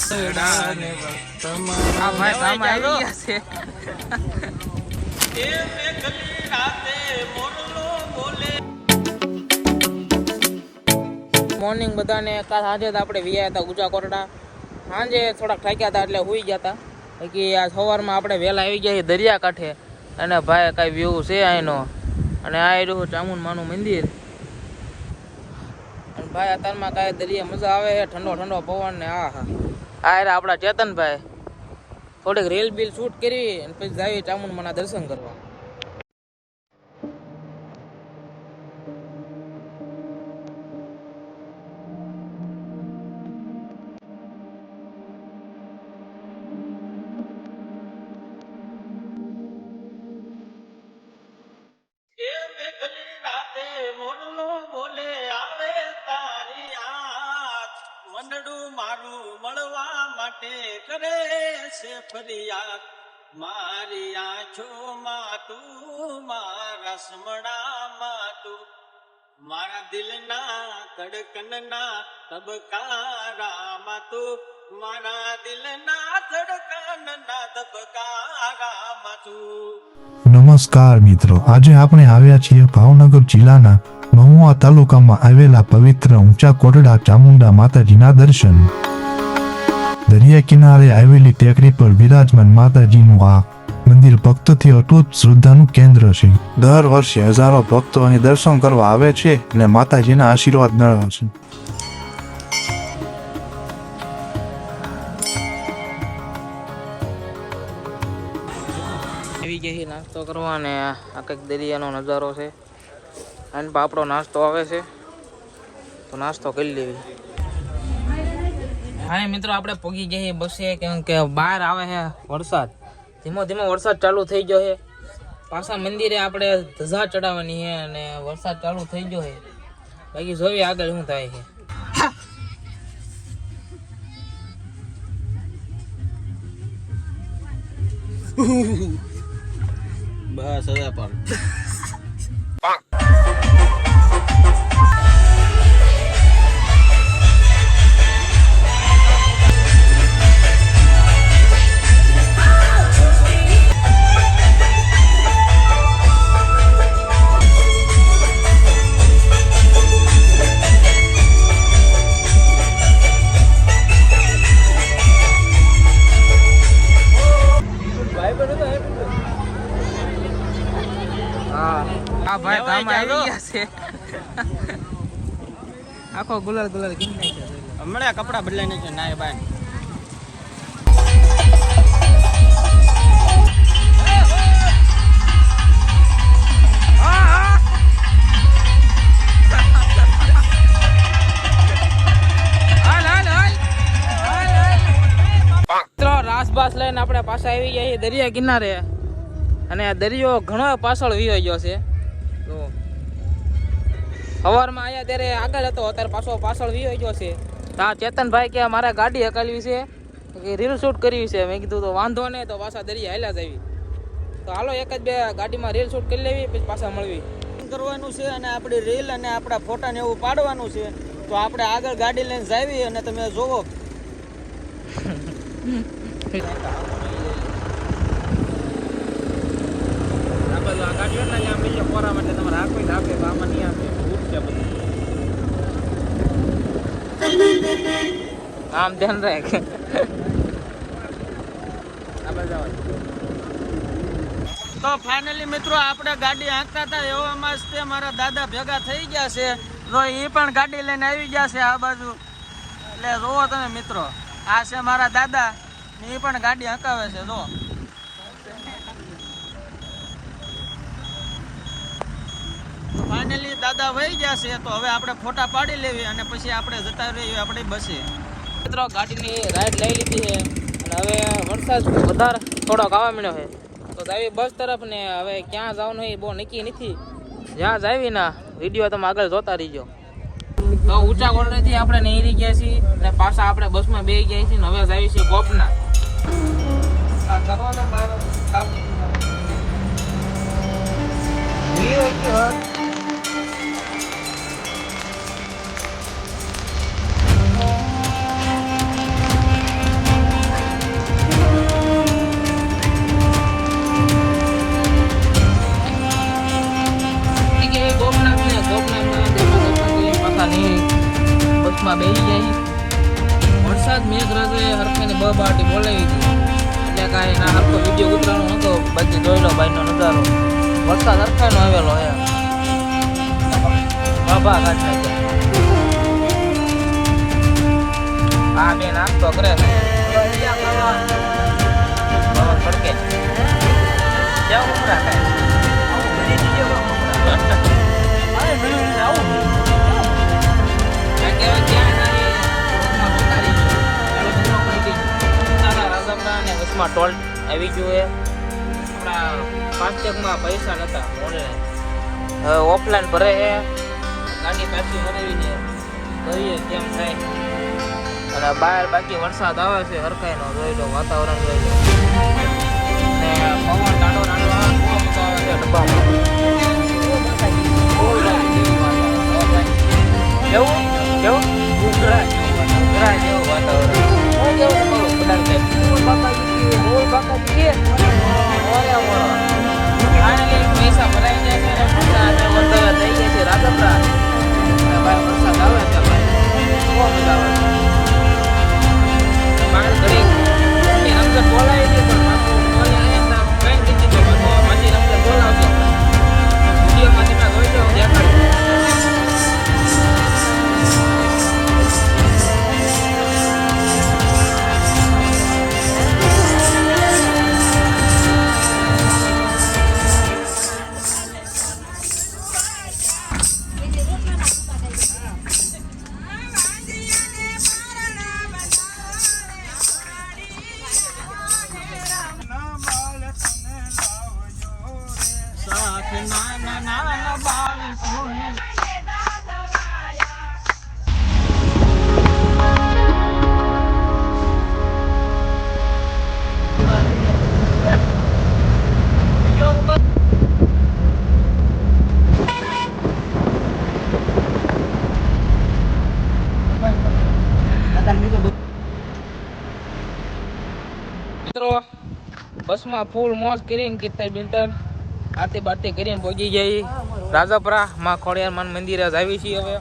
Morning બધાને કાલ સાંજે આપણે વિયા હતા ઊંચા કોરડા. સાંજે થોડાક થાક્યા હતા એટલે સુઈ ગયા હતા કે આ સવારમાં આપણે વહેલા આવી ગયા દરિયા કાંઠે. અને ભાઈ કાંઈ વ્યૂ છે અહીંનો. અને આ રહ્યું ચામુંડમાનું મંદિર. અને ભાઈ અત્યારમાં કાંઈ દરિયા મજા આવે છે, ઠંડો ઠંડો પવન ને આ આપણા ચેતનભાઈ થોડીક રીલ બીલ શૂટ કરી અને પછી જાવી ચામુંડમાના દર્શન કરવા. મારું મળવા માટે કરે છે ફરિયાદ. મારી આંખોમાં તું, મારા સમડામાં તું, મારા દિલના ધડકનના ધબકારામાં તું, મારા દિલના ધડકનના ધબકારામાં તું. નમસ્કાર મિત્રો, આજે આપણે આવ્યા છીએ ભાવનગર જિલ્લાના મહુવા તાલુકામાં આવેલા પવિત્ર ઊંચા કોટડા ચામુંડા માતાજીના દર્શન. દરિયા કિનારે આવેલી ટેકરી પર બિરાજમાન માતાજીનું આ મંદિર ભક્તોથી અતૂટ શ્રદ્ધાનું કેન્દ્ર છે. દર વર્ષે હજારો ભક્તો અહીં દર્શન કરવા આવે છે અને માતાજીના આશીર્વાદ મેળવે છે. આવી ગઈ નાસ્તો કરવા અને આ કંઈક દરિયાનો નજારો છે. અને આપણો નાસ્તો આવે છે તો નાસ્તો કરી લેવી. હા મિત્રો, આપણે પહોંચી જઈએ બસે, કેમ કે બહાર આવે છે વરસાદ. ધીમો ધીમો વરસાદ ચાલુ થઈ ગયો છે. પાછા મંદિરે આપણે ધજા ચડાવવાની છે અને વરસાદ ચાલુ થઈ ગયો છે. બાકી જોઈએ આગળ શું થાય છે. બસ હવે પણ ભાઈ કામ આવી ગયા છે. આખો ગુલાલ ગુલાલ કેમ નાખે છે. હમણાં કપડા બદલાઈ નાખે ના ભાઈ. રાસ બાસ લઈને આપણે પાછા આવી ગયા છીએ દરિયા કિનારે. અને આ દરિયો ઘણો પાછળ વીયો ગયો છે. તો સવારમાં આવ્યા ત્યારે આગળ હતો, અત્યારે પાછળ વીયો ગયો છે. તો આ ચેતનભાઈ કે મારે ગાડી હકાલવી છે કે રીલ શૂટ કરવી છે. મેં કીધું તો વાંધો નહીં, તો પાછા દરિયા હાલ્યા જ આવી. તો હાલો એક જ બે ગાડીમાં રીલ શૂટ કરી લેવી, પછી પાછા મળવી કરવાનું છે. અને આપણી રીલ અને આપણા ફોટા ને એવું પાડવાનું છે. તો આપણે આગળ ગાડી લઈને જાવી અને તમે જોવો. આમ ધ્યાન રાખ. તો ફાઇનલી મિત્રો, આપણે ગાડી હાંકતા હતા એવામાં જ તે મારા દાદા ભેગા થઈ ગયા છે. તો એ પણ ગાડી લઈને આવી ગયા છે આ બાજુ. એટલે જોવો તમે મિત્રો, આ છે મારા દાદા ને એ પણ ગાડી હંકાવે છે. જો ફાઇનલી દાદા વહી ગયા છે. તો હવે આપણે ફોટા પાડી લેવી અને પછી આપણે જતા રહીએ આપણી બસે. મિત્રો ગાડીની રાઈડ લઈ લીધી છે અને હવે વરસાદ વધારે થોડોક આવવા મળ્યો છે. તો આવી બસ તરફ ને હવે ક્યાં જવાનું એ બહુ નક્કી નથી. જ્યાં જાવી ના વિડીયો તમે આગળ જોતા રહીજો. તો ઊંચા કોટડાથી આપણે નીકળી ગયા છીએ અને પાછા આપણે બસમાં બેસી ગયા છીએ. હવે જાવી છીએ ગોપના. વરસાદ મેઘરાજે હરખાને બ બાટી બોલાવી હતી એટલે કાંઈ ના હરખો વિડીયો ઉતરવાનો નતો. બાકી જોઈ લો ભાઈનો નજારો. વરસાદ હરખાનો આવેલો હે. બાબા કાઢ નાખ્યા. આ બે નાસ્તો કરે છે. પડકે જાવ ઉમરા ખાય. ટોલ આવી ગયું છે. આપણા ફાસ્ટેગમાં પૈસા નતા ઓનલાઈન, હવે ઓફલાઈન ભરે છે. ગાડી પાછી ભરેવી છે, જોઈએ કેમ થાય. અને બહાર બાકી વરસાદ આવે છે હરખાઈનો. જોઈ લો વાતાવરણ જોઈ લો. ને પવન ટાટો ટાટો આવે, બહુ મજા આવે છે ડબ્બામાં. કેવું કેવું ઉઘરા જેવું વાતાવરણ. હું કેવું કરું બધા સાહેબ પૈસા ભરાઈ જાય છે. વરસાદ થઈ જાય છે રાજપરા. વરસાદ આવે છે બહુ મજા આવે છે. બહાર ઘડી રમઝટ બોલાવી હતી પણ પાછું કઈ કીધી તો પાછી રમઝટ બોલાવશે. વિડીયોમાંથી મેં જોઈ હું દેખાડું. મિત્રો બસમાં ફૂલ મોજ કરીને કીર્તન બિલતન આરતી બારતી કરીને પહોંચી જઈ રાજપરા માં ખોડિયાર મંદિરે જ આવી છીએ. હવે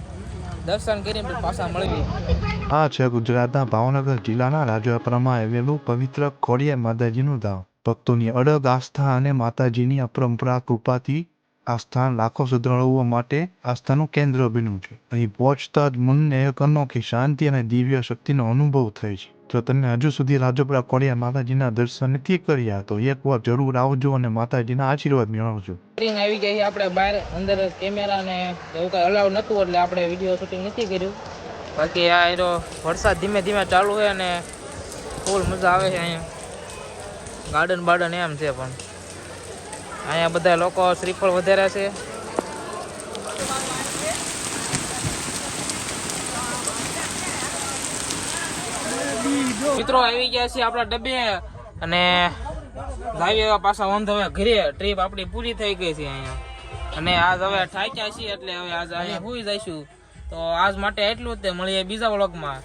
દર્શન કરીને પાછા મળવી. આ છે ગુજરાતના ભાવનગર જિલ્લાના રાજપરામાં આવેલું પવિત્ર ખોડિયાર માતાજીનું ધામ. ભક્તોની અડગ આસ્થા અને માતાજીની અપરંપરા કૃપાથી આ સ્થાન લાખો શ્રદ્ધાળુઓ માટે આસ્થાનું કેન્દ્ર બન્યું છે. અહીં પહોંચતા જ મનને એક અનોખી શાંતિ અને દિવ્ય શક્તિનો અનુભવ થાય છે. જો તમે હજુ સુધી રાજપરા ખોડિયાર માતાજીના દર્શન નથી કર્યા તો એકવાર જરૂર આવજો અને માતાજીના આશીર્વાદ મેળવજો. આવી ગઈ આપણે બહાર. અંદર કેમેરા ને એવું કઈ અલાઉ નતું એટલે આપણે વિડીયો શૂટિંગ નથી કર્યું. બાકી આ એનો વરસાદ ધીમે ધીમે ચાલુ છે અને ફૂલ મજા આવે છે. અહીંયા ગાર્ડન બાર્ડન એમ છે પણ અહીંયા બધા લોકો શ્રીફળ વધારે છે. મિત્રો આવી ગયા છે આપણા ડબ્બે અને લાવી પાછા ઓન હવે ઘરે. ટ્રીપ આપણી પૂરી થઈ ગઈ છે અહીંયા અને આજ હવે થાક્યા છીએ એટલે હવે આજ અહીંયા સુઈ જઈશું. તો આજ માટે એટલું જ. મળીએ બીજા વ્લોગમાં.